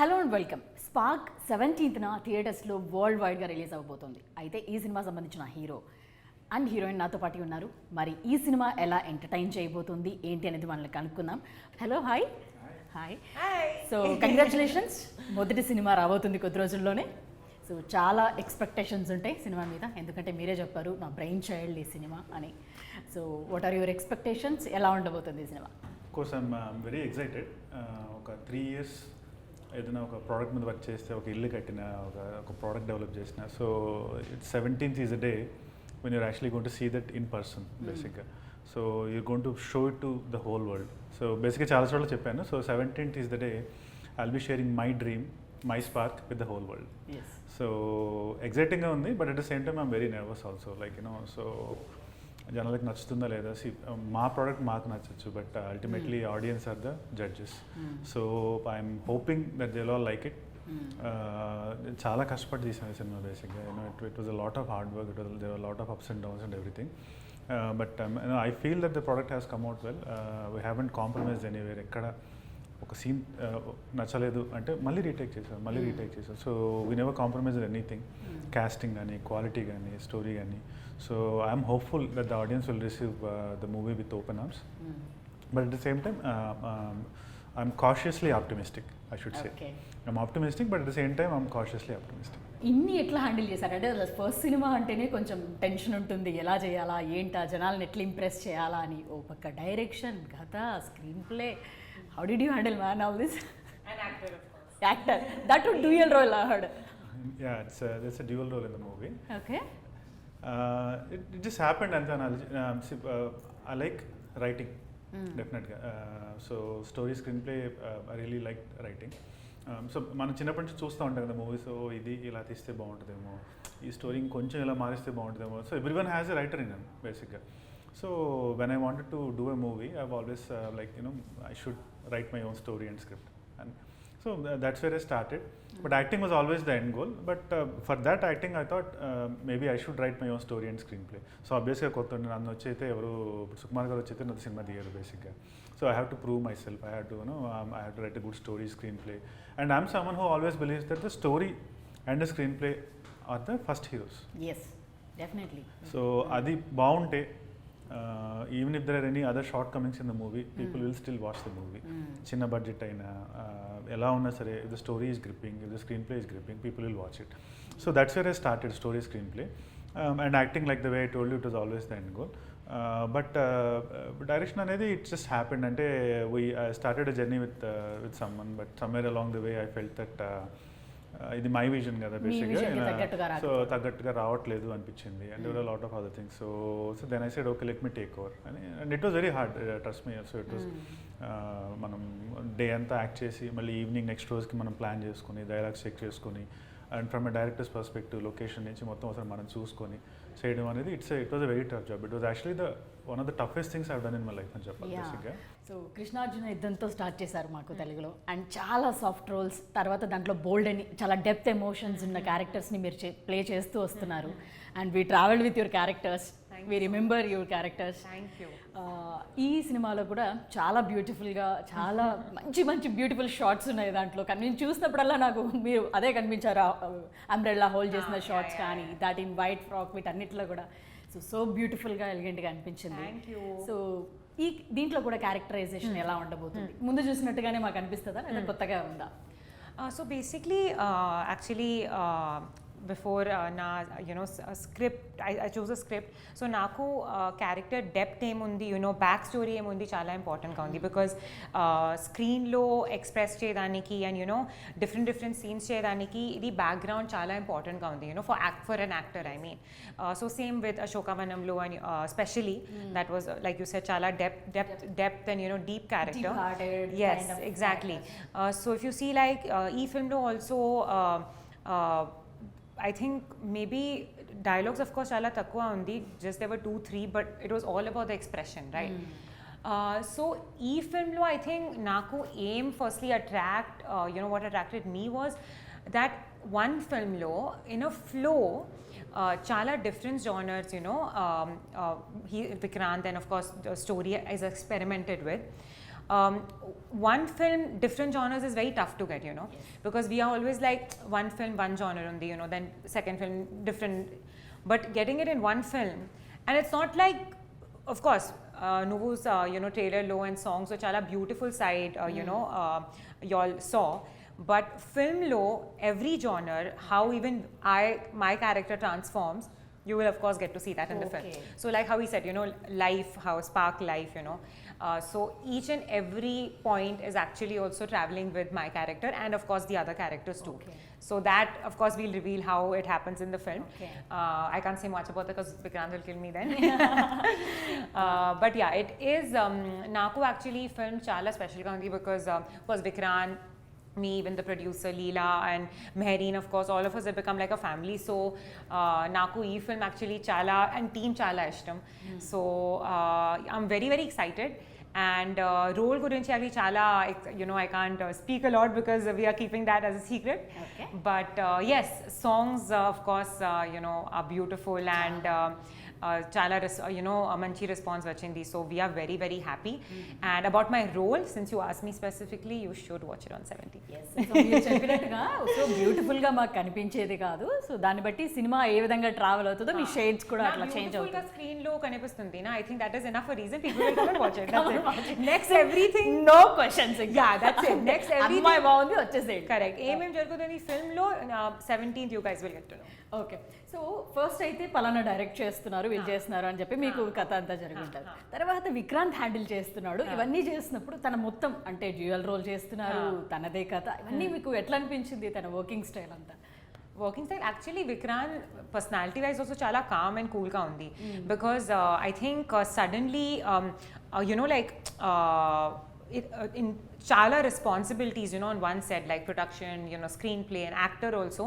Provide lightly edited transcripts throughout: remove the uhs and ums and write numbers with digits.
Hello and welcome. Spark 17th థియేటర్స్లో world వైడ్గా release అవ్వబోతుంది. అయితే ఈ సినిమా సంబంధించిన హీరో అండ్ హీరోయిన్ నాతో పాటు ఉన్నారు. మరి ఈ సినిమా ఎలా ఎంటర్టైన్ చేయబోతుంది ఏంటి అనేది మనల్ని కనుక్కుందాం. Hello, hi. Hi. So congratulations, మొదటి సినిమా రాబోతుంది కొద్ది రోజుల్లోనే. సో చాలా ఎక్స్పెక్టేషన్స్ ఉంటాయి సినిమా మీద, ఎందుకంటే మీరే చెప్పారు నా బ్రెయిన్ చైల్డ్ ఈ సినిమా అని. So what are your expectations? ఎలా ఉండబోతుంది ఈ cinema? Course I'm very excited. ఒక 3 years ఏదైనా ఒక ప్రోడక్ట్ మీద వర్క్ చేస్తే, ఒక ఇల్లు కట్టిన, ఒక ప్రోడక్ట్ డెవలప్ చేసిన. So 17th is a day when you're actually going to see that in person, basically. So you're going to show it to the whole world. So basically చాలా చోట్ల చెప్పాను. So 17th is the day I'll be sharing my dream, my spark with the whole world. Yes. So exciting గా ఉంది, but at the same time I'm very nervous also, like so జనాలకు నచ్చుతుందా లేదా. మా product మాకు నచ్చచ్చు, but ultimately audience are the judges. So I'm hoping that they all like it. చాలా కష్టపడి తీసాను సినిమా బేసిక్గా. It was a lot of hard work, there are lot of ups and downs and everything. But I feel that the product has come out well. We haven't compromised anywhere. ఎక్కడ ఒక scene నచ్చలేదు అంటే మళ్ళీ retake చేశారు. So we never compromised anything, casting కానీ, quality కానీ, story కానీ. So I'm hopeful that the audience will receive the movie with open arms. But at the same time I'm cautiously optimistic, I should say. Okay. I'm optimistic, but at the same time I'm cautiously optimistic. ఇన్ని ఎట్లా handle చేశారు? అంటే first cinema అంటేనే కొంచెం tension ఉంటుంది, ఎలా చేయాలా ఏంటా, జనాలను ఎట్లా ఇంప్రెస్ చేయాలా అని. ఓ పక్క డైరెక్షన్, కథ, screen play. How did you handle man all this? An actor, of course. Actor. That would dual role, I heard. Yeah, there's a dual role in the movie. Okay. It just happened, and I like writing. Definitely. So story, screenplay, I really like writing. So మనం చిన్నప్పటి నుంచి చూస్తూ ఉంటాం కదా movies. ఇది ఇలా తీస్తే బాగుంటుందేమో, ఈ స్టోరీ ఇంకొంచెం ఇలా మారిస్తే బాగుంటుందేమో. So everyone has a writer in them బేసిక్గా. So when I wanted to do a movie, I always I should write my own story and script. And so that's where I started. But acting was always the end goal. But for that acting, I thought maybe I should write my own story and screenplay. So obviously కొత్త నన్ను వచ్చైతే ఎవరు సుకుమార్ గారు వచ్చైతే నాది cinema తీయరు బేసిక్గా. So I have to prove myself. I have to I have to write a good story, screenplay. And I'm someone who always believes that the story and the screenplay are the first heroes. Yes, definitely. So అది బాగుంటే, even if there are any other shortcomings in the movie, people will still watch the movie. చిన్న budget అయినా ఎలా ఉన్నా సరే, if the story is gripping, if the screenplay is gripping, people will watch it. So that's where I started, story, screenplay. And acting, like the way I told you, it was always the end goal. But direction అనేది it just happened. అంటే I started a journey with someone, but somewhere along the way I felt that ఇది my vision కదా బేసిక్గా. So తగ్గట్టుగా రావట్లేదు అనిపించింది. And there are lot of other things. So then I said okay, let me take over అని. And it was very hard, trust me. So it was మనం day అంతా act చేసి మళ్ళీ ఈవినింగ్ నెక్స్ట్ రోజుకి మనం ప్లాన్ చేసుకుని, dialogues check చేసుకుని, and from a director's perspective location నుంచి మొత్తం అసలు మనం చూసుకొని చేయడం అనేది it was a very tough job. It was actually one of the toughest things I have done in my life అని చెప్పాలి బేసిక్గా. సో కృష్ణార్జున యుద్ధంతో స్టార్ట్ చేశారు మాకు తెలుగులో, అండ్ చాలా సాఫ్ట్ రోల్స్, తర్వాత దాంట్లో బోల్డ్ అని చాలా డెప్త్ ఎమోషన్స్ ఉన్న క్యారెక్టర్స్ని మీరు ప్లే చేస్తూ వస్తున్నారు. And we travelled with your characters, we remember your characters. Thank you. ఈ సినిమాలో కూడా చాలా బ్యూటిఫుల్గా, చాలా మంచి బ్యూటిఫుల్ షార్ట్స్ ఉన్నాయి దాంట్లో. కానీ నేను చూసినప్పుడల్లా నాకు మీరు అదే కనిపించారు. అంబ్రెల్లా హోల్డ్ చేసిన షార్ట్స్ కానీ, దాట్ ఇన్ వైట్ ఫ్రాక్, వీటన్నిటిలో కూడా సో బ్యూటిఫుల్గా, ఎలిగెంట్గా అనిపించింది. సో ఈ దీంట్లో కూడా క్యారెక్టరైజేషన్ ఎలా ఉండబోతుంది? ముందు చూసినట్టుగానే మాకు అనిపిస్తుందా లేదా కొత్తగా ఉందా? So basically, actually, before script, I chose a script. So naku character depth emundi, back story emundi chaala important ga undi, because screen lo express cheyadaniki and different scenes cheyadaniki idi background chaala important ga undi, for an actor, I mean. So same with Ashokavanam lo, and especially that was like you said, chaala depth and deep character, deep-hearted. Yes, kind of exactly. So if you see like e film lo also I think maybe dialogues of course chala takkuva undi, just there were 2-3, but it was all about the expression, right? So e film lo I think naku aim firstly attract, what attracted me was that one film lo in a flow chala different genres, Vikranth, and of course the story is experimented with. one film, different genres is very tough to get, you know, because we are always like one film, one genre undi, you know, then second film, different. But getting it in one film, and it's not like, of course, Nuvu's, you know, trailer low and songs are chala beautiful side, you know, y'all saw. But film low, every genre, how even my character transforms, you will of course get to see that in the film. So like how he said, you know, life, how spark life, you know. So each and every point is actually also traveling with my character and of course the other characters too. So that of course we'll reveal how it happens in the film. I can't say much about it because Vikranth will kill me then. But yeah, it is Naku actually film chala special ga undi because of course Vikranth, me, even the producer Leela and Mehreen, of course, all of us have become like a family. So Naku ee film actually chala and team chala ishtam. So I'm very very excited. And role gurinchi actually chala, you know, I can't speak a lot because we are keeping that as a secret. But yes, songs of course you know are beautiful and chala you know manchi response vachindi, so we are very very happy. And about my role, since you asked me specifically, you should watch it on 17th. మీరు చెప్పినట్టుగా so beautiful గా మాకు కనిపించేది కాదు, so దాన్ని బట్టి cinema ఏ విధంగా travel అవుతుందో మీ షేడ్స్ కూడా అట్లా చేంజ్ అవుతుంది. స్క్రీన్ లో కనిపిస్తుంది నా, I think that is enough reason people will come and watch it. Next everything no questions. Yeah that's it. Next everything అమ్మాయి బాగుంది వచ్చేసేయండి. కరెక్ట్. ఏమేం జరుగుతుంది ఫిల్మ్ లో 17th you guys will get to know. Okay, so first అయితే పలానా direct చేస్తున్నారు, వీళ్ళు చేస్తున్నారు అని చెప్పి మీకు కథ అంతా జరుగుతుంది. తర్వాత విక్రాంత్ హ్యాండిల్ చేస్తున్నాడు. ఇవన్నీ చేసినప్పుడు తన మొత్తం అంటే డ్యూయల్ రోల్ చేస్తున్నారు, తనదే కథ, ఇవన్నీ మీకు ఎట్లా అనిపించింది తన వర్కింగ్ స్టైల్ అంతా? Working style actually Vikrant personality wise also చాలా కామ్ అండ్ కూల్గా ఉంది. Because I think suddenly you know like in chala responsibilities, you know, on one set, like production, you know, screenplay and actor also.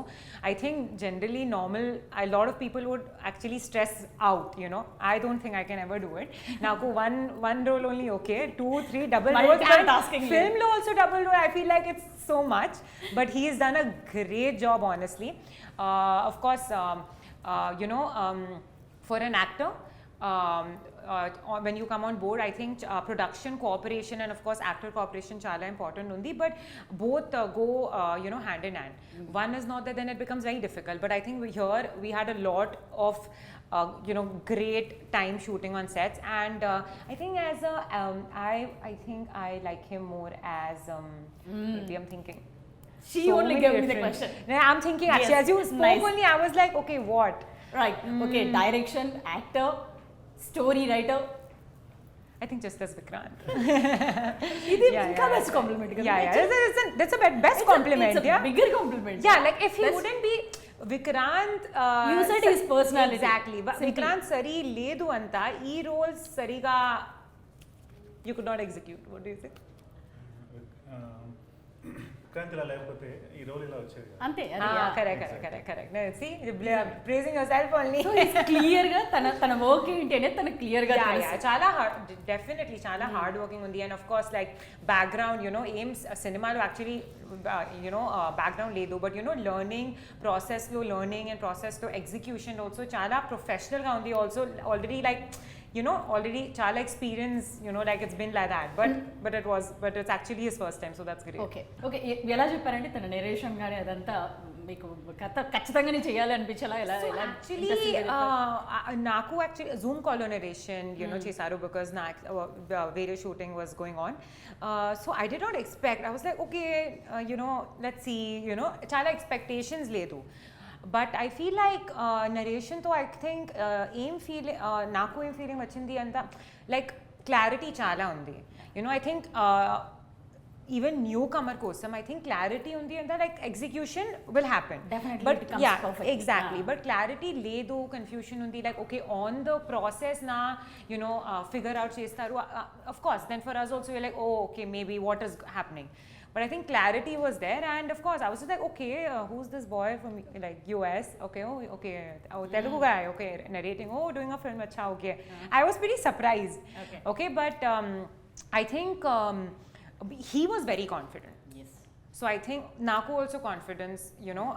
I think generally normal, a lot of people would actually stress out, you know. I don't think I can ever do it. Now go one role only, okay, 2 3 double roles, and film lo also double role, I feel like it's so much, but he has done a great job honestly. Of course you know, for an actor, when you come on board, I think production cooperation and of course actor cooperation chala important undi, but both go you know hand in hand. One is not there, then it becomes very difficult. But I think we had a lot of you know great time shooting on sets, and I think as a I think I like him more as maybe I'm thinking she so only gave me the question. I'm thinking actually, yes, as you spoke only I was like okay, what right, okay, direction, actor, story writer, I think just as Vikranth. Idi inka best compliment. That's a best compliment. It's a bigger compliment. Yeah, like if he wouldn't be Vikranth, you said his personality. Exactly. Vikranth sari ledu anta ee roles sariga you could not execute. What do you say? Vikrant ఇలా లేకపోతే ఈ role ఇలా వచ్చేది అంతే. Correct. See, praising yourself only. So it's clear గా తన work ఏంటి అనేది తనకు క్లియర్ గా తెలుసు. చాలా హార్డ్, డెఫినెట్లీ చాలా హార్డ్ వర్కింగ్ ఉంది. And of course like background, you know, ఏం సినిమాలో యాక్చువల్లీ యు నో బ్యాక్గ్రౌండ్ లేదు, బట్ యు నో లెర్నింగ్ ప్రాసెస్లో లెర్నింగ్ అండ్ ప్రాసెస్లో ఎగ్జిక్యూషన్ ఆల్సో చాలా ప్రొఫెషనల్గా ఉంది. Also already like you know already chala experience, you know, like it's been like that, but it's actually his first time, so that's great. Okay ఎలా చెప్పారంటే తన narration గాని అదంతా మీకు కథ ఖచ్చితంగానే చేయాలి అనిపించాలా? ఎలా యాక్చువల్లీ నాకు actually Zoom call narration you know చేశారు, బికాజ్ నా వేరే shooting was going on. So I did not expect, I was like okay you know let's see, you know చాలా ఎక్స్పెక్టేషన్స్ లేదు. బట్ ఐ ఫీల్ లైక్ నరేషన్తో I think నాకు ఏం feeling వచ్చింది అంత లైక్ క్లారిటీ చాలా ఉంది. You know I think even newcomer కోసం ఐ థింక్ క్లారిటీ ఉంది అంత like execution will happen. But yeah exactly, but clarity లేదు, కన్ఫ్యూషన్ ఉంది. Like okay on the process నా యునో ఫిగర్ అవుట్ చేస్తారు. Of course then for us also like oh okay maybe what is happening. But I think clarity was there, and of course I was just like okay, who's this boy from like US? Okay, Telugu guy, okay, narrating, doing a film, acha, okay. I was pretty surprised. Okay, but I think he was very confident. Yes. So I think Naku also confidence, you know,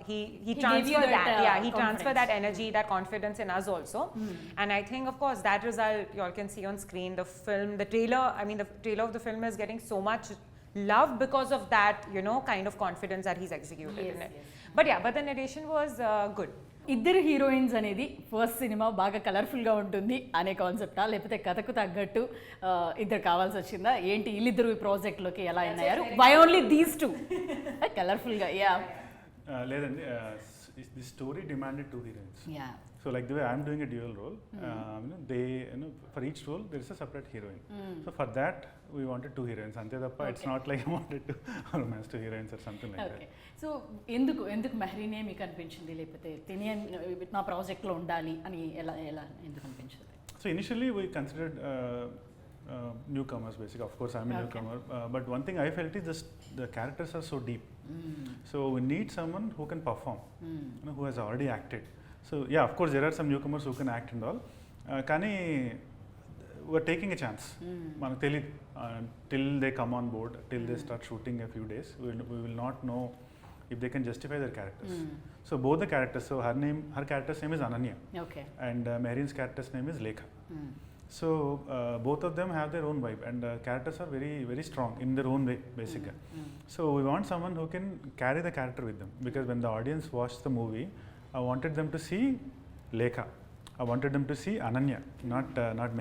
he He gave you transferred that, that, yeah, he confidence. transferred that energy, that confidence in us also. And I think, of course, that result you all can see on screen. The film, the trailer, I mean, the trailer of the film is getting so much love because of that, you know, kind of confidence that he's executed Yes, in it. yes. But yeah, but the narration was good. ఇద్దరు heroines అనేది first cinema బాగా కలర్ఫుల్గా ఉంటుంది అనే కాన్సెప్టా, లేకపోతే కథకు తగ్గట్టు ఇద్దరు కావాల్సి వచ్చిందా, ఏంటి వీళ్ళిద్దరు ఈ ప్రాజెక్ట్లోకి ఎలా అయ్యారు? వై ఓన్లీ దీస్ టూ కలర్ఫుల్గా? యా లేదండి, the story demanded 2 heroines. Yeah So like the way I'm doing a dual role, they, for each role there is a separate heroine. So for that we wanted 2 heroines. Ante dappa it's not like I wanted to romance 2 heroines or something like okay. So ఎందుకు మెహరీనే మీకు అనిపించింది, లేకపోతే తినే నా ప్రాజెక్ట్లో ఉండాలి అని ఎలా ఎందుకు అనిపించింది? that. So initially we considered newcomers basically. Of course I'm a newcomer, but one thing I felt is the characters are so deep. So we need someone who can perform, who has already acted. So yeah, of course there are some newcomers who can act and all, కానీ we're taking a chance. మనకు తెలియదు till they come on board, till they start shooting a few days, we will not know if they can justify their characters. So both the characters, so her character's name is Ananya, okay. and Marin's character's name is Lekha. So both of them have their own vibe, and characters are very very strong in their own way basically. So we want someone who can carry the character with them, because when the audience watched the movie, I wanted them to see Lekha. I wanted them to see Ananya, not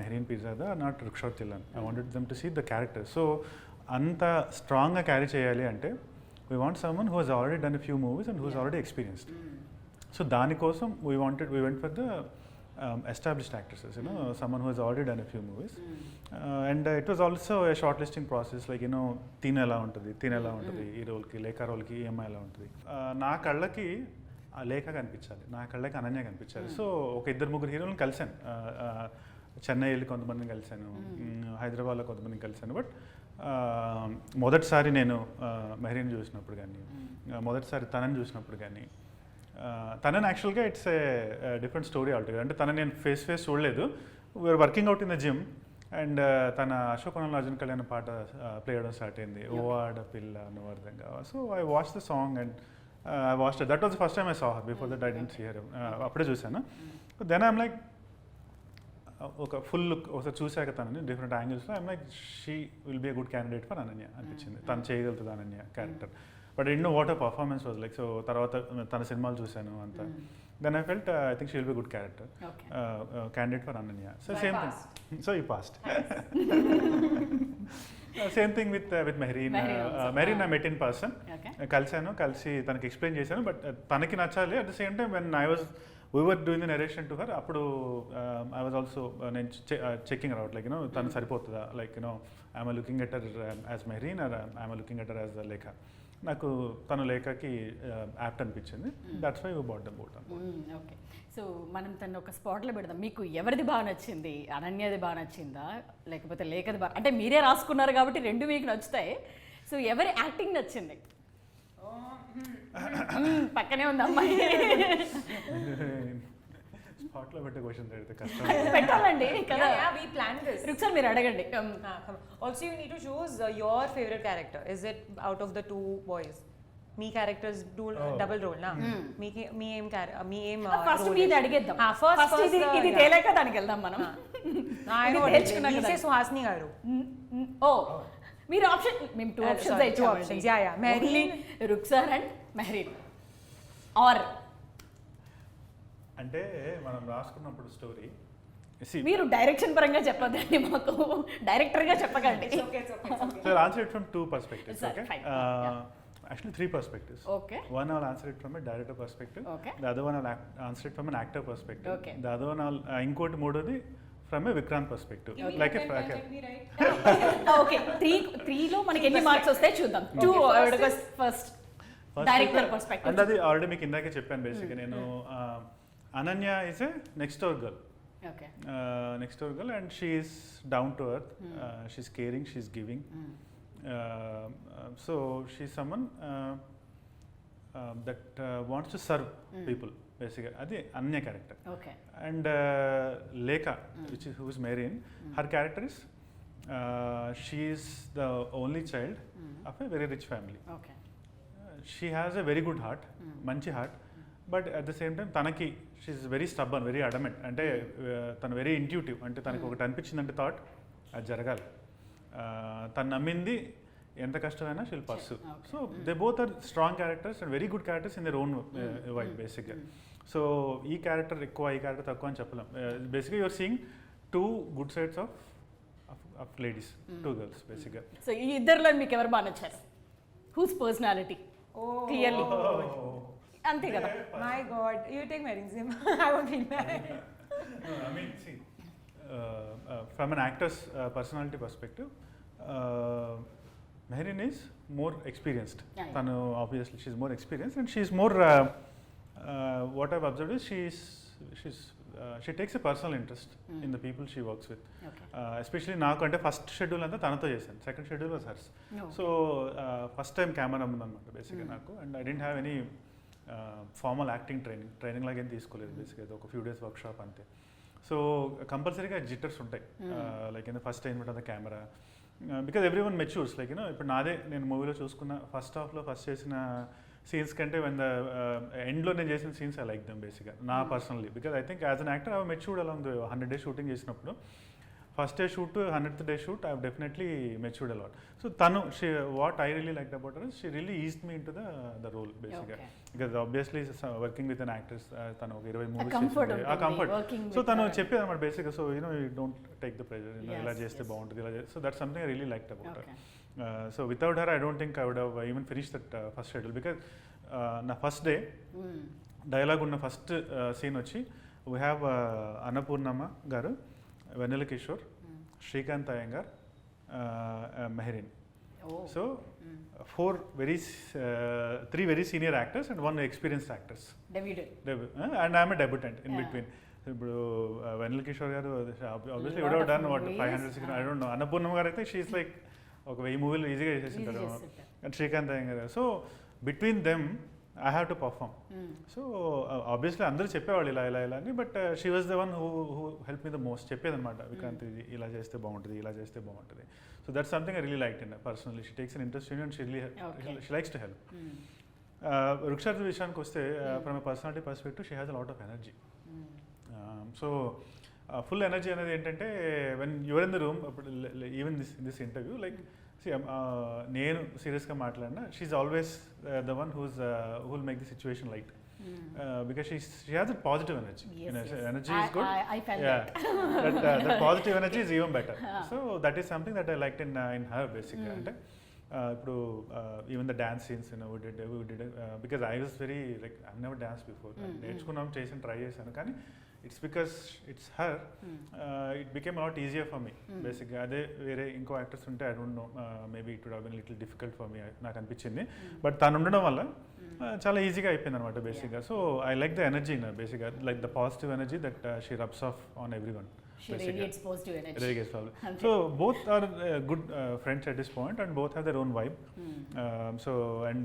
Mehreen Pirzada, not Rukshat Tillan. I wanted them to see the character. So anta strong ga carry cheyali ante we want someone who has already done a few movies and who is already experienced. So dani kosam we went for the established actresses, someone who has already done a few movies. And it was also a shortlisting process, like teen ela untadi ee role ki, Lekha role ki em ela untadi. Na kallaki లేఖ కనిపించాలి, నా కళ్ళకి అనన్య కనిపించాలి. So ఒక 2-3 హీరోలను కలిశాను, చెన్నై వెళ్ళి కొంతమందిని కలిశాను, హైదరాబాద్లో కొంతమందిని కలిశాను. బట్ మొదటిసారి నేను మెహరీన్ చూసినప్పుడు కానీ, మొదటిసారి తనని చూసినప్పుడు కానీ, తనని యాక్చువల్గా it's a different story altogether. అంటే తన నేను ఫేస్ చూడలేదు, we're working out in the gym, and తన అశోకనంలో అర్జున్ కళ్యాణ్ పాట ప్లే చేయడం స్టార్ట్ అయింది, ఓ ఆడపిల్ల నువ్వు అర్థంగా. So I watch the song and I watched it. That was the first time I saw her. Before that, I didn't see her. అప్పుడే చూసాను. దెన్ ఐమ్ లైక్ ఒక ఫుల్ లుక్ ఒకసారి చూసాక తనని డిఫరెంట్ యాంగిల్స్లో I'm like she will be a good candidate for Ananya అనిపించింది. తను చేయగలుగుతుంది Ananya character. But I don't know what a performance was like. So తర్వాత తన సినిమాలు చూశాను అంతా. Then I felt I think she will be good character candidate for Ananya. So same thing. So ఈ past same thing with Mehreen. Mehreen I met in person, కలిసి తనకి explain చేశాను. But తనకి నచ్చాలి. At the same time when we were doing the narration to her, అప్పుడు I was also నేను checking her out, like తను సరిపోతుందా, like am I looking at her as Mehreen or am I looking at her as Lekha. నాకు తను లేఖకి apt అనిపించింది. That's why we bought them both. Okay. So మనం తను ఒక స్పాట్లో పెడదాం. మీకు ఎవరిది బాగా నచ్చింది? అనన్యది బాగా నచ్చిందా, లేకపోతే లేఖది బాగా? అంటే మీరే రాసుకున్నారు కాబట్టి రెండు మీకు నచ్చుతాయి. సో ఎవరి యాక్టింగ్ నచ్చింది? పక్కనే ఉంది అమ్మాయి. స్పాట్లో పెట్టే క్వశ్చన్ అడిగితే కష్టం. పెట్టాలండి కదా. We planned this. ఒకసారి మీరు అడగండి. Also you need to choose your favorite character. Is it out of the 2 boys? మీ క్యారెక్టర్స్ డబుల్ రోల్ నా మీ ఏం ఫస్ట్ మీది అడిగేద్దాం. ఫస్ట్ ఇది తేలేక దానికి వెళ్దాం మనం. సుహాసిని గారు. ఓ మీరు ఆప్షన్, మేము 2 ఆప్షన్స్ ఇచ్చాము. Yeah yeah Mehreen, Ruksar and Mehreen. Or అంటే మనం రాసుకున్నప్పుడు స్టోరీ మీరు డైరెక్షన్ పరంగా చెప్పదండి, మాకు డైరెక్టర్గా చెప్పకండి. So I'll answer it from 2 perspectives. Okay. Actually 3 perspectives. Okay. One I'll answer it from a director perspective. Okay. The other one I'll answer it from an actor perspective. Okay. The other one I'll inkoti moododi from a Vikranth perspective. Like if okay. 3లో మనకి ఎన్ని marks వస్తాయి చూద్దాం. 2 first director perspective. And అది already మీకు ఇందాకే చెప్పాను. బేసిక్గా నేను Ananya is a next door girl. Okay. Next door girl, and she is down to earth. She's caring, she's giving. So she's someone that wants to serve people. Basically, that's Anya character. Okay. And Lekha, who is Mehreen, her character is she is the only child of a very rich family. Okay. She has a very good heart, మంచి heart, but at the same time తనకి she's very stubborn, very adamant. అంటే తను very intuitive, అంటే తనకి ఒకటి అనిపించిందంటే thought అది జరగాలి. తను నమ్మింది ఎంత కష్టమైనా she'll pursue. So they both are strong characters and very good characters in their own way బేసిక్గా. సో ఈ క్యారెక్టర్ ఎక్కువ, ఈ క్యారెక్టర్ తక్కువ అని చెప్పలేం. బేసిక్గా you're seeing two good sides of ladies, two girls బేసిక్గా. సో ఈ ఇద్దరిలో మీకు ఎవరు బాగా నచ్చారు? హూస్ పర్సనాలిటీ క్లియర్లీ అంతే కదా. My God, you take my resume. I won't feel bad. No, I mean, see, from an actor's personality perspective, Mehreen is more experienced. Yeah. Tanu, obviously, she's more experienced, and she's more. What I've observed is she takes a personal interest in the people she works with. Okay. Especially నాకు అంటే first schedule అంతా తనతో చేశాను, second schedule was hurts. So first time camera ఉందన్నమాట బేసిక్గా నాకు. And I didn't have any formal acting training లాగా ఏం తీసుకోలేదు బేసిక్గా, ఒక ఫ్యూ డేస్ వర్క్షాప్ అంతే. సో కంపల్సరీగా జిట్టర్స్ ఉంటాయి, లైక్ ఫస్ట్ టైం ఉంటుంది camera, because every one మెచ్యూర్స్. Like ఇప్పుడు నాదే, నేను మూవీలో చూసుకున్న ఫస్ట్ హాఫ్లో ఫస్ట్ చేసిన సీన్స్ కంటే వెన్ ద ఎండ్లో నేను చేసిన సీన్స్ ఐ లైక్ దమ్ బేసిక్గా, నా personally. Because I think as an actor I matured along the 100 days shooting చేసినప్పుడు, first day shoot 100th day shoot I definitely matured a lot. So తను what I really like about her, she really eased me in to the role బేసిక్గా. Because obviously working with an actors, తను ఒక 20 movies చేసింది, ఆ comfort. So తను చెప్పేది అనమాట బేసిక్గా, so you don't take the pressure, ఇలా చేస్తే బాగుంటుంది, ఇలా చేస్తే. So that something I really like about her. So without her I don't think I would have even finish that first schedule. Because నా ఫస్ట్ డే డైలాగ్ ఉన్న first scene వచ్చి we have Annapurnamma garu, Vennela Kishore, Srikanth Iyengar, Mehreen. So three very senior actors and one experienced actors. And I am a debutant in between. ఇప్పుడు Vennela Kishore garu obviously would have done what 500-600, I don't know. Annapurnamma garu అయితే she's like ఒక 1000 movies ఈజీగా చేసేసింటారు. And Srikanth Iyengar. So between them I have to perform. So obviously అందరూ చెప్పేవాళ్ళు ఇలా ఇలా ఇలా అని, but she was the one who help me the most. చెప్పేదన్నమాట, విక్రాంత్ ఇది ఇలా చేస్తే బాగుంటుంది, ఇలా చేస్తే బాగుంటుంది. So that's something I really liked in personally. She takes an interest in and she likes to help. రుక్షార్థ విషయానికి వస్తే, from a personality perspective she has a lot of energy. So full energy అనేది ఏంటంటే when your in the room, even this interview, like నేను సీరియస్గా మాట్లాడినా, she's always the one who will make the situation light. Because she has a positive energy. Energy is good. I felt that positive energy is even better. So that is something that I liked in her basically. Ante ఇప్పుడు even the dance scenes, we did because I was very like, I've never danced before. నేర్చుకున్నాం, చేసాను, try చేశాను, కానీ it's because it's her, it became a lot easier for me basically. అదే వేరే ఇంకో actors ఉంటే I don't know, maybe it would have been a little difficult for me, నాకు అనిపించింది. బట్ తను ఉండడం వల్ల చాలా ఈజీగా అయిపోయింది అనమాట బేసిక్గా. So I like the energy in బేసిక్గా, like the positive energy that she rubs off on everyone. She radiates positive energy. Radiates positive. So both are good friends at this point, and both have their own vibe. So and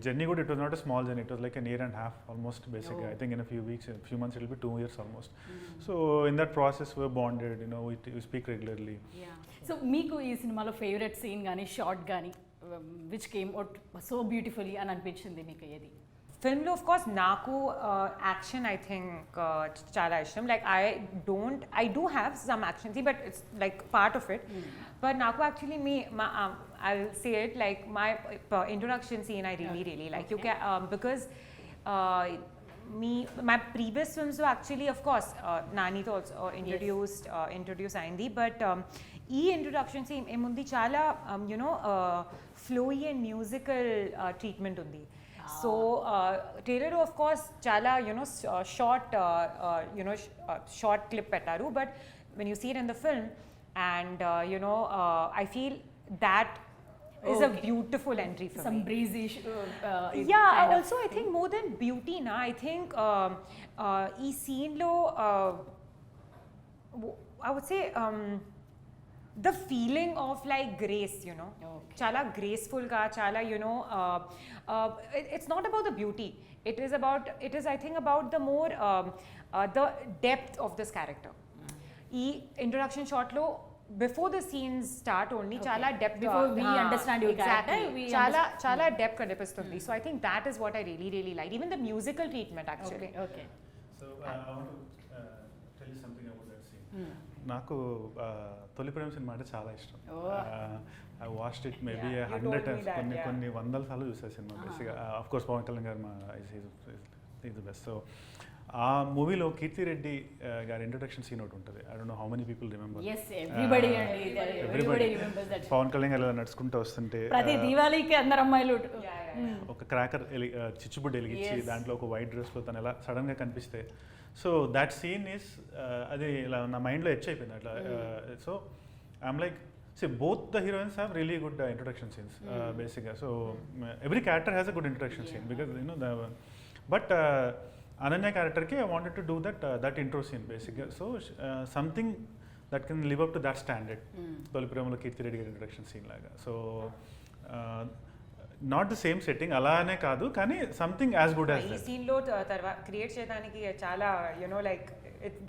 journey good. It was not a small journey. It was like a year and a half almost basically. I think in a few weeks, a few months, it will be 2 years almost. So in that process, we were bonded. We speak regularly. Yeah. So meeku ee cinema lo favorite scene gaani shot gaani which came out so beautifully అని అనిపించింది మీకు ఏది? ఫిల్మ్లో of course నాకు action I think చాలా ఇష్టం. Like I do have some action scene, but it's like part of it. But నాకు actually I will say it like my introduction scene I really like. You can because my previous films were actually, of course, Nanito also introduced అయింది. But ఈ introduction scene ఏముంది, చాలా flowy and musical treatment ఉంది. So trailer of course చాలా short clip పెట్టారు, but when you see it in the film and I feel that is a beautiful entry for some me. breezy Yeah, also I think more than beauty na, I think ee scene lo I would say the feeling of like grace, chala graceful ga, chala it's not about the beauty, it is I think about the more the depth of this character. Ee introduction shot lo before the scenes start only chala depth Before we understand your exactly character, we chala depth kanipistundi. So I think that is what I really liked, even the musical treatment actually. Okay. So I want to tell you something about that scene. నాకు తొలి ప్రేమ cinema అంటే చాలా ఇష్టం. I watched it maybe 100 times, కొన్ని వందల సార్లు చూసా cinema. బేసిక్గా ఆఫ్ కోర్స్ పవన్ కళ్యాణ్ గారు ఈజ్ ద బెస్ట్. సో ఆ మూవీలో కీర్తి రెడ్డి గారి ఇంట్రొడక్షన్ సీన్ ఒకటి ఉంటుంది. I don't know how many people remember. Pawan Kalyan garu నడుచుకుంటూ వస్తుంటే ప్రతి దీవాళీకి అందరు అమ్మాయిలు ఒక క్రాకర్ చిచ్చుబుడ్డి వెలిగించి దాంట్లో ఒక వైట్ డ్రెస్లో తను ఎలా సడన్గా కనిపిస్తే, సో దాట్ సీన్ ఈస్ అది ఇలా నా మైండ్లో ఎచ్ అయిపోయింది అట్లా. So I'm like, see both the heroines have really good introduction scenes, basically. So every character has a good introduction scene, because you know but Ananya character ki I wanted to do that intro scene basically. So something that can live up to that standard. Toli Premalo Kirti Reddy introduction scene laga. So not the same setting అలానే కాదు, కానీ something as good as ఈ scene లో create చేయడానికి చాలా like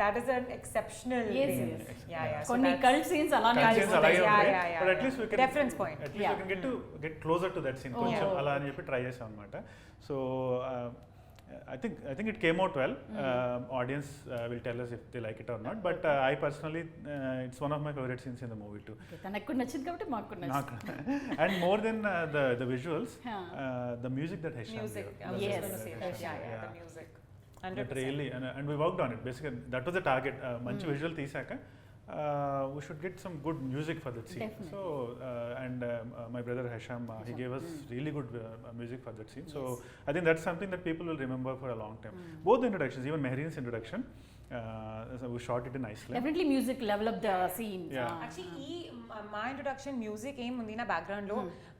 that is an exceptional thing. Yeah. కొన్ని cult scenes అలానే but at least we can reference point. At least we can get closer to that scene. కొంచెం అలా అని చెప్పి ట్రై చేసాం అన్నమాట. So I think it came out well. Audience will tell us if they like it or not. But I personally, it's one of my favorite scenes in the movie too. తనకు నచ్చింది కాబట్టి మాకు నచ్చింది. And more than the visuals, the music that Hesham music. Yes. The music. 100%. Really, and we worked on it. Basically, that was the target. Manchi visual తీసాక we should get some good music for that scene. Definitely. So and my brother Hesham, he gave us really good music for that scene. So I think that's something that people will remember for a long time. Both the introductions, even Mehreen's introduction, we shot it in Iceland. Definitely music level up the scene. Actually my introduction music aim undi na background lo,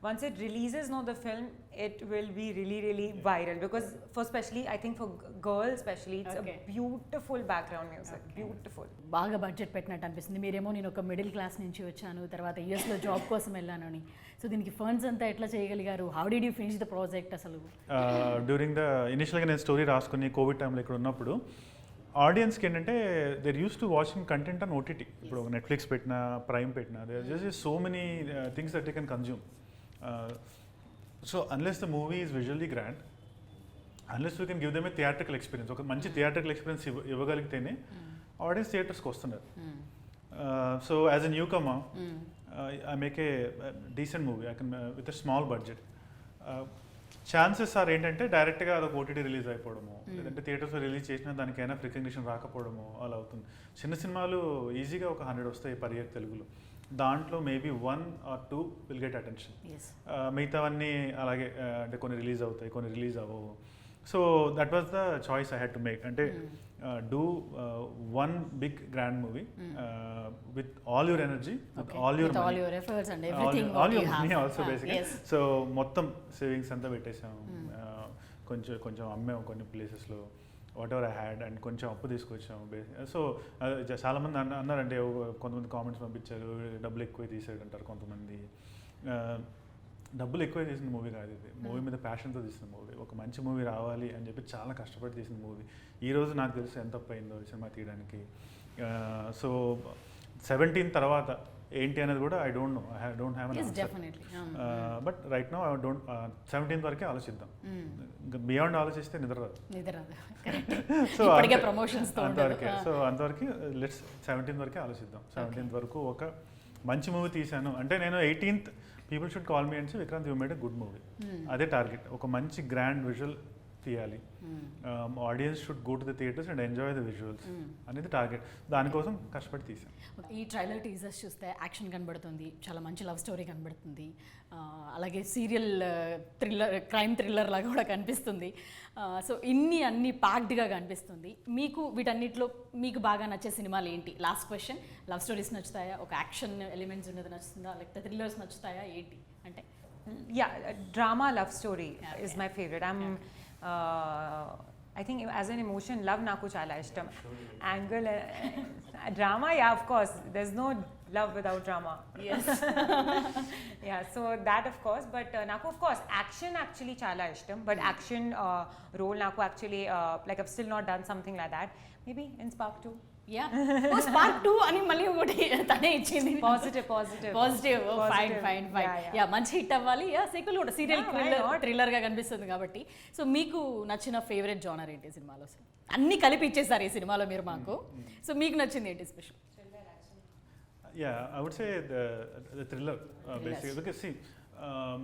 once it releases the film, it will be really viral, because for especially I think for girls especially, it's a beautiful background music. Beautiful. బాగా budget పెట్టినట్టు అనిపిస్తుంది. మీరేమో నేను ఒక middle class నుంచి వచ్చాను, తర్వాత యూఎస్లో జాబ్ కోసం వెళ్ళాను అని. సో దీనికి ఫండ్స్ అంతా ఎట్లా చేయగలిగారు? How did you finish the project అసలు? డ్యూరింగ్ ద ఇనిషియల్గా నేను స్టోరీ రాసుకుని కోవిడ్ టైంలో ఇక్కడ ఉన్నప్పుడు ఆడియన్స్కి ఏంటంటే they're use to watching content on OTT. ఇప్పుడు నెట్ఫ్లిక్స్ పెట్టినా, ప్రైమ్ పెట్టినా, there just so many things that you can consume. So unless the movie is visually grand, unless you can give them a theatrical experience, ఒక మంచి theatrical experience ఇవ్వగలిగితేనే audience థియేటర్స్కి వస్తున్నారు. So as a newcomer, I make a decent movie, I can with a small budget. Chances are ఏంటంటే డైరెక్ట్గా అదొక OTT release అయిపోవడము, లేదంటే థియేటర్స్లో రిలీజ్ చేసినా దానికైనా రికగ్నిషన్ రాకపోవడము అలా అవుతుంది. చిన్న సినిమాలు ఈజీగా ఒక 100 వస్తాయి పర్ ఇయర్ తెలుగులో, దాంట్లో maybe 1 or 2 will get attention. మిగతావన్నీ అలాగే, అంటే కొన్ని రిలీజ్ అవుతాయి, కొన్ని రిలీజ్ అవ్వవు. So that was the choice I had to make. అంటే do one big grand movie with all your energy, with all your money, all your efforts and everything, all your money also basically. So మొత్తం savings అంతా పెట్టేసాం, కొంచెం అమ్మాం కొన్ని ప్లేసెస్లో, what ever I had, and కొంచెం అప్పు తీసుకొచ్చాం. సో చాలామంది అన్నారంటే, కొంతమంది కామెంట్స్ పంపించారు, డబ్బులు ఎక్కువ తీసాడు అంటారు కొంతమంది. డబ్బులు ఎక్కువ తీసిన మూవీ కాదు ఇది, మూవీ మీద ప్యాషన్తో తీసిన మూవీ. ఒక మంచి మూవీ రావాలి అని చెప్పి చాలా కష్టపడి తీసిన మూవీ. ఈరోజు నాకు తెలుసు ఎంత అయిందో ఈ సినిమా తీయడానికి. సో 17 తర్వాత ఏంటి అనేది కూడా I don't no, I don't have an answer. But right now I don't, 17 వరకే ఆలోచిద్దాం, బియాండ్ ఆలోచిస్తే నిద్ర రాదు. సో అంతవరకే. సో అంతవరకు లెట్స్ 17 వరకే ఆలోచిద్దాం. 17 వరకు ఒక మంచి మూవీ తీశాను అంటే, నేను 18th people should call me and say Vikrant you made a good movie. అదే టార్గెట్, ఒక మంచి గ్రాండ్ విజువల్ తీయాలి, audience should go to the theatres and enjoy the visuals అనేది టార్గెట్. దానికోసం కష్టపడి తీసాం. ఈ ట్రైలర్ టీజర్స్ చూస్తే యాక్షన్ కనబడుతుంది, చాలా మంచి లవ్ స్టోరీ కనబడుతుంది, అలాగే సీరియల్ థ్రిల్లర్, క్రైమ్ థ్రిల్లర్ లాగా కూడా కనిపిస్తుంది. సో అన్ని ప్యాక్డ్గా కనిపిస్తుంది. మీకు వీటన్నిటిలో మీకు బాగా నచ్చే సినిమాలు ఏంటి? Last question. లవ్ స్టోరీస్ నచ్చుతాయా, ఒక యాక్షన్ ఎలిమెంట్స్ ఉన్నది నచ్చుతుందా, లేకపోతే థ్రిల్లర్స్ నచ్చుతాయా, ఏంటి అంటే? Drama love story is my favorite. I think as an emotion, love naku chala ishtam. Angle, drama, of course, there's no love without drama. Yes. So that of course, but naku of course action actually chala ishtam, but action role naku actually like I've still not done something like that. Maybe in Spark 2. Yeah spark 2 అని మళ్ళీ ఒకటి తనే ఇచ్చింది. Positive fine yeah మంచి hit అవ్వాలి. Yeah sequel కూడా serial thriller గా కనిపిస్తుంది కాబట్టి. సో మీకు నచ్చిన ఫేవరెట్ జానర్ ఏంటి సినిమాలో? అన్ని కలిపి ఇచ్చేసారు ఈ సినిమాలో మీరు మాకు. సో మీకు నచ్చింది ఏంటి special? Yeah, I would say the thriller basically, because see,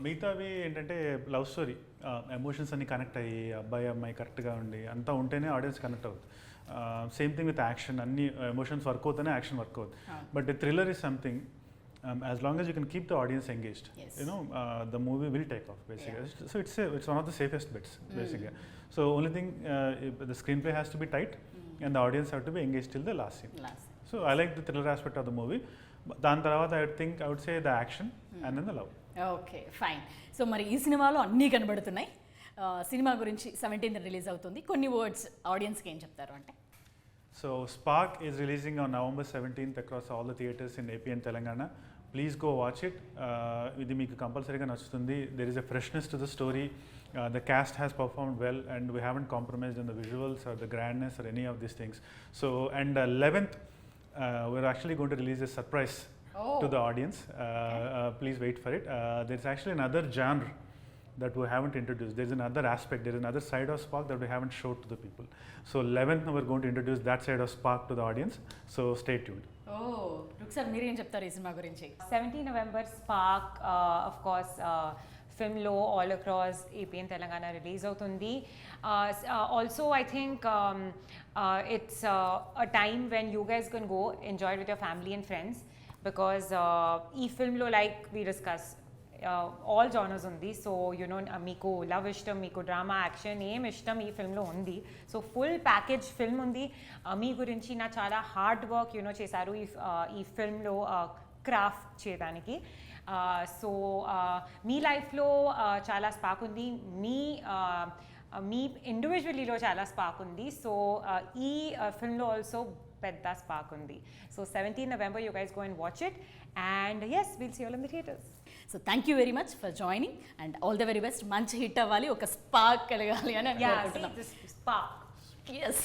మిగతావి ఏంటంటే లవ్ స్టోరీ, ఎమోషన్స్ అన్ని కనెక్ట్ అయ్యి అబ్బాయి అమ్మాయి కరెక్ట్గా ఉండి అంతా ఉంటేనే ఆడియన్స్ కనెక్ట్ అవుతుంది. సేమ్ థింగ్ విత్ యాక్షన్, అన్ని ఎమోషన్స్ వర్క్ అవుతానే యాక్షన్ వర్క్ అవుతుంది. But the thriller is something as long as you can keep the audience engaged, you know, the movie will take off basically. So it's one of the safest bets basically. So only thing, the screenplay has to be tight and the audience have to be engaged till the last scene. So I like the thriller aspect of the movie. దాని తర్వాత I would say the action and then the love. Okay fine. So మరి ఈ సినిమాలో అన్నీ కనబడుతున్నాయి. Cinema గురించి 17th release అవుతుంది. కొన్ని వర్డ్స్ ఆడియన్స్కి ఏం చెప్తారు అంటే? So Spark is releasing on November 17th across all the theatres in AP and Telangana. Please go watch it. ఇది మీకు కంపల్సరీగా నచ్చుతుంది. There is a freshness to the story. The cast has performed well and we haven't compromised on the visuals or the grandness or any of these things. So and 11th we're actually going to release a surprise to the audience. Please wait for it. There's actually another genre that we haven't introduced. There's another aspect, there's another side of Spark that we haven't showed to the people. So 11th we're going to introduce that side of Spark to the audience. So stay tuned. Rukhsar మీరేం చెప్తారు ఈ cinema గురించి? 17 November Spark, of course, filmలో all across AP and Telangana release అవుతుంది. Also I think it's a time when you guys can go enjoy it with your family and friends, because ఈ filmలో like we discuss all genres ఉంది. So you know మీకు love ఇష్టం, మీకు drama, action ఏం ఇష్టం ఈ ఫిల్మ్లో ఉంది. సో ఫుల్ ప్యాకేజ్ ఫిల్మ్ ఉంది. మీ గురించి నా చాలా హార్డ్ వర్క్ చేశారు ఈ ఫిల్మ్లో క్రాఫ్ట్ చేయడానికి. సో మీ లైఫ్లో చాలా స్పార్క్ ఉంది, మీ ఇండివిజువలీలో చాలా స్పార్క్ ఉంది. సో ఈ ఫిల్మ్లో ఆల్సో పెద్ద స్పార్క్ ఉంది. So 17 November you guys go and watch it, and yes, we'll see you all in the theaters. So thank you very much for joining and all the very best. మంచి hit అవ్వాలి, ఒక spark కలగాలి అని Spark. Yes.